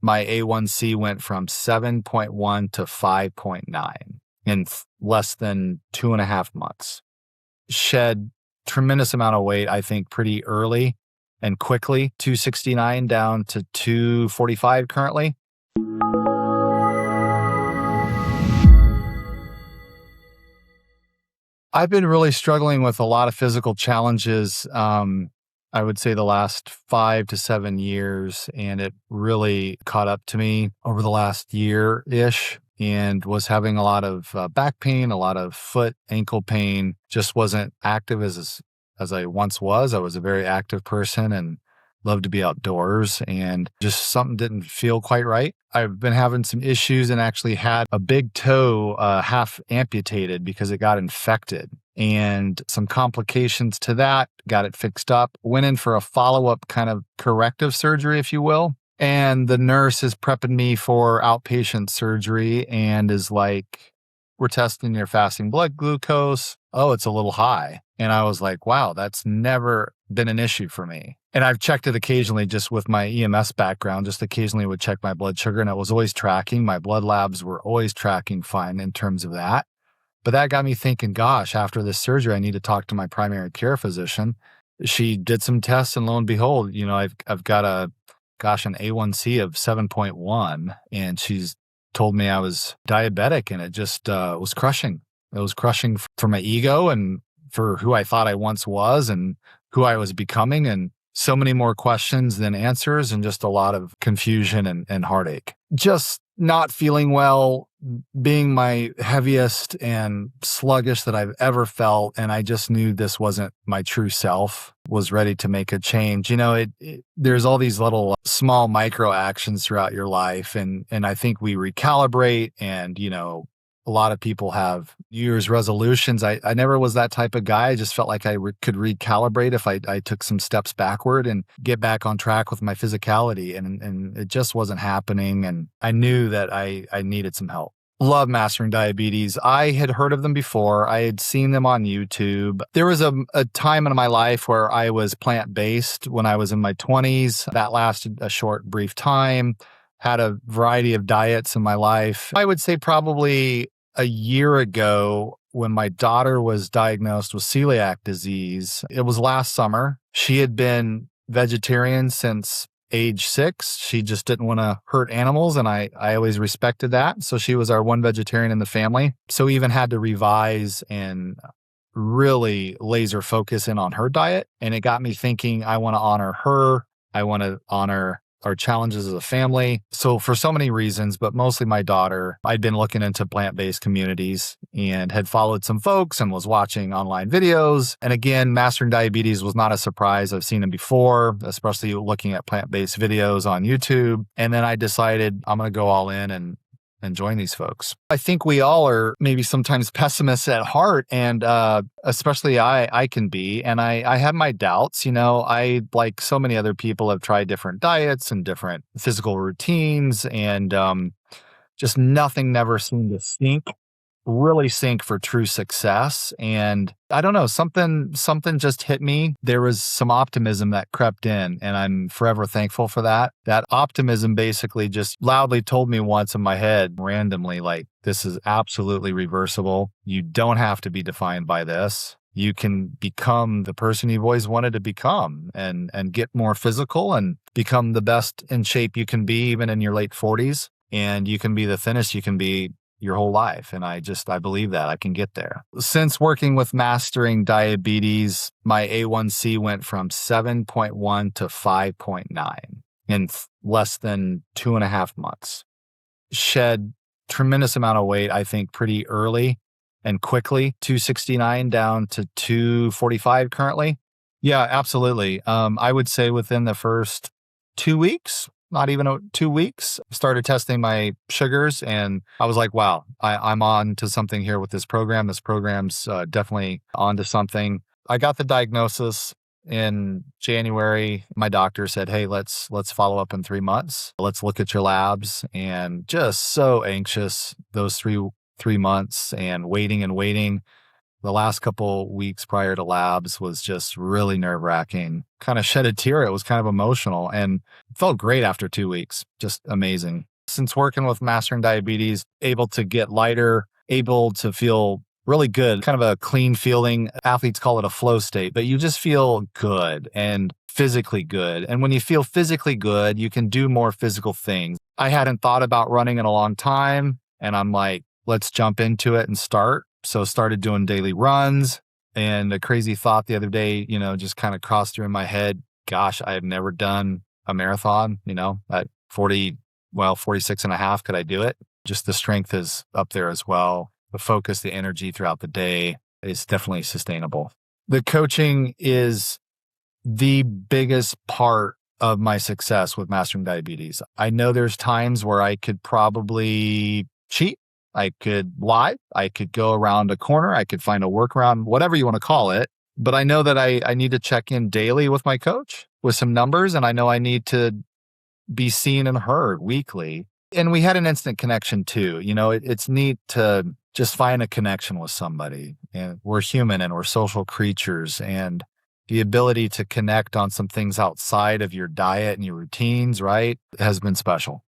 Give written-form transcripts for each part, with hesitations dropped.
my A1C went from 7.1 to 5.9 in less than 2.5 months. Shed tremendous amount of weight, I think, pretty early and quickly. 269 down to 245 currently. I've been really struggling with a lot of physical challenges. I would say the last 5 to 7 years, and it really caught up to me over the last year-ish, and was having a lot of back pain, a lot of foot, ankle pain. Just wasn't active as I once was. I was a very active person and loved to be outdoors, and just something didn't feel quite right. I've been having some issues and actually had a big toe half amputated because it got infected, and some complications to that. Got it fixed up. Went in for a follow-up kind of corrective surgery, if you will. And the nurse is prepping me for outpatient surgery and is like, we're testing your fasting blood glucose. Oh, it's a little high. And I was like, wow, that's never been an issue for me. And I've checked it occasionally just with my EMS background, just occasionally would check my blood sugar, and it was always tracking. My blood labs were always tracking fine in terms of that. But that got me thinking, gosh, after this surgery, I need to talk to my primary care physician. She did some tests, and lo and behold, I've got an A1C of 7.1, and she's told me I was diabetic, and it just was crushing. It was crushing for my ego and for who I thought I once was and who I was becoming, and so many more questions than answers, and just a lot of confusion and heartache. Just not feeling well, being my heaviest and sluggish that I've ever felt. And I just knew this wasn't my true self, was ready to make a change. There's all these little small micro actions throughout your life. And I think we recalibrate, and, a lot of people have New Year's resolutions. I never was that type of guy. I just felt like I could recalibrate if I took some steps backward and get back on track with my physicality. And it just wasn't happening. And I knew that I needed some help. Love Mastering Diabetes. I had heard of them before. I had seen them on YouTube. There was a time in my life where I was plant-based when I was in my 20s. That lasted a short, brief time. Had a variety of diets in my life. I would say probably a year ago, when my daughter was diagnosed with celiac disease, it was last summer. She had been vegetarian since age 6. She just didn't want to hurt animals, and I always respected that. So she was our one vegetarian in the family. So even had to revise and really laser focus in on her diet. And it got me thinking, I want to honor her. I want to honor our challenges as a family. So for so many reasons, but mostly my daughter, I'd been looking into plant-based communities and had followed some folks and was watching online videos. And again, Mastering Diabetes was not a surprise. I've seen them before, especially looking at plant-based videos on YouTube. And then I decided I'm going to go all in and join these folks. I think we all are maybe sometimes pessimists at heart, and especially I can be. And I have my doubts. I, like so many other people, have tried different diets and different physical routines, and just nothing never seemed to really sync for true success. And I don't know, something just hit me. There was some optimism that crept in, and I'm forever thankful for that. That optimism basically just loudly told me once in my head randomly, like, this is absolutely reversible. You don't have to be defined by this. You can become the person you've always wanted to become, and get more physical and become the best in shape you can be, even in your late 40s. And you can be the thinnest you can be your whole life. And I believe that I can get there. Since working with Mastering Diabetes, my A1C went from 7.1 to 5.9 in less than 2.5 months. Shed tremendous amount of weight, I think, pretty early and quickly. 269 down to 245 currently. Yeah, absolutely. I would say within the first 2 weeks, not even 2 weeks, started testing my sugars, and I was like, wow, I'm on to something here with this program. This program's definitely on to something. I got the diagnosis in January. My doctor said, hey, let's follow up in 3 months. Let's look at your labs. And just so anxious those three months, and waiting. The last couple weeks prior to labs was just really nerve-wracking. Kind of shed a tear. It was kind of emotional and felt great after 2 weeks. Just amazing. Since working with Mastering Diabetes, able to get lighter, able to feel really good, kind of a clean feeling. Athletes call it a flow state, but you just feel good and physically good. And when you feel physically good, you can do more physical things. I hadn't thought about running in a long time, and I'm like, let's jump into it and start. So started doing daily runs, and a crazy thought the other day, just kind of crossed through my head. Gosh, I had never done a marathon, at 46 and a half, could I do it? Just the strength is up there as well. The focus, the energy throughout the day is definitely sustainable. The coaching is the biggest part of my success with Mastering Diabetes. I know there's times where I could probably cheat. I could lie. I could go around a corner. I could find a workaround, whatever you want to call it. But I know that I need to check in daily with my coach with some numbers. And I know I need to be seen and heard weekly. And we had an instant connection too. It's neat to just find a connection with somebody. And we're human and we're social creatures. And the ability to connect on some things outside of your diet and your routines, right, has been special.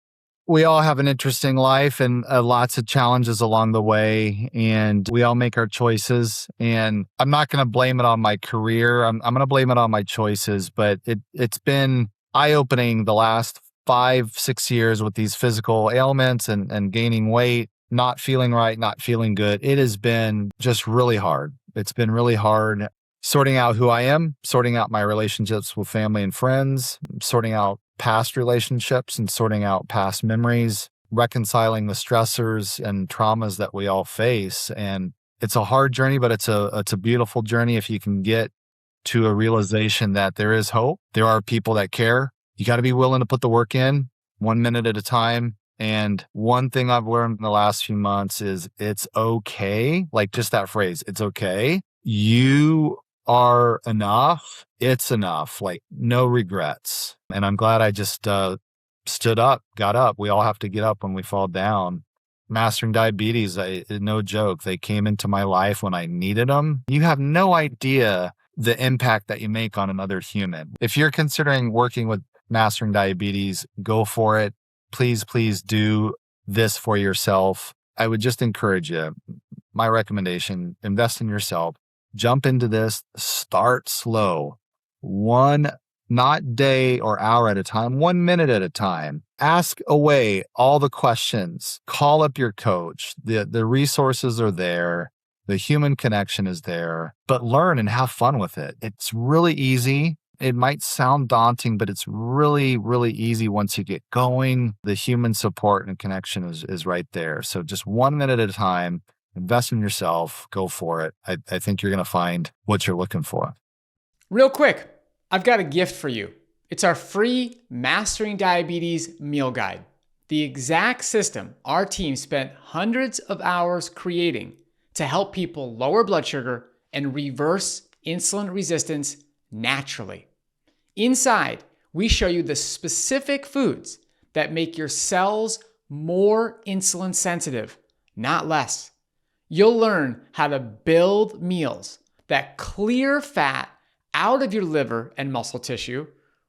We all have an interesting life and lots of challenges along the way, and we all make our choices. And I'm not going to blame it on my career. I'm going to blame it on my choices, but it's been eye-opening the last 5-6 years with these physical ailments and gaining weight, not feeling right, not feeling good. It has been just really hard. It's been really hard sorting out who I am, sorting out my relationships with family and friends, sorting out past relationships and sorting out past memories, reconciling the stressors and traumas that we all face. And it's a hard journey, but it's a beautiful journey if you can get to a realization that there is hope. There are people that care. You got to be willing to put the work in 1 minute at a time. And one thing I've learned in the last few months is it's okay. Like just that phrase, it's okay. You are enough. It's enough. Like no regrets. And I'm glad I just stood up, got up. We all have to get up when we fall down. Mastering Diabetes, no joke. They came into my life when I needed them. You have no idea the impact that you make on another human. If you're considering working with Mastering Diabetes, go for it. Please, please do this for yourself. I would just encourage you. My recommendation, invest in yourself. Jump into this, start slow. One, not day or hour at a time, 1 minute at a time. Ask away all the questions. Call up your coach. The resources are there. The human connection is there, but learn and have fun with it. It's really easy. It might sound daunting, but it's really, really easy once you get going. The human support and connection is right there. So just 1 minute at a time. Invest in yourself. Go for it. I think you're going to find what you're looking for. Real quick, I've got a gift for you. It's our free Mastering Diabetes meal guide. The exact system our team spent hundreds of hours creating to help people lower blood sugar and reverse insulin resistance naturally. Inside, we show you the specific foods that make your cells more insulin sensitive, not less. You'll learn how to build meals that clear fat out of your liver and muscle tissue,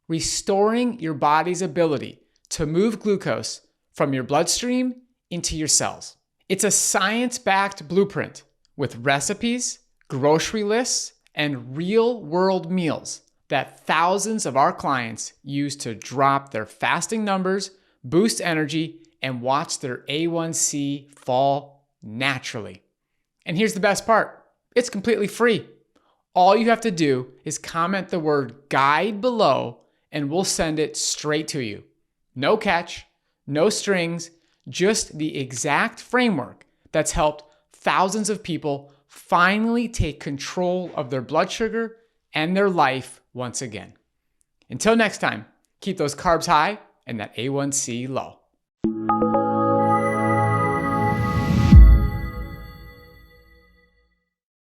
restoring your body's ability to move glucose from your bloodstream into your cells. It's a science-backed blueprint with recipes, grocery lists, and real-world meals that thousands of our clients use to drop their fasting numbers, boost energy, and watch their A1C fall naturally. And here's the best part. It's completely free. All you have to do is comment the word guide below and we'll send it straight to you. No catch, no strings, just the exact framework that's helped thousands of people finally take control of their blood sugar and their life once again. Until next time, keep those carbs high and that A1C low.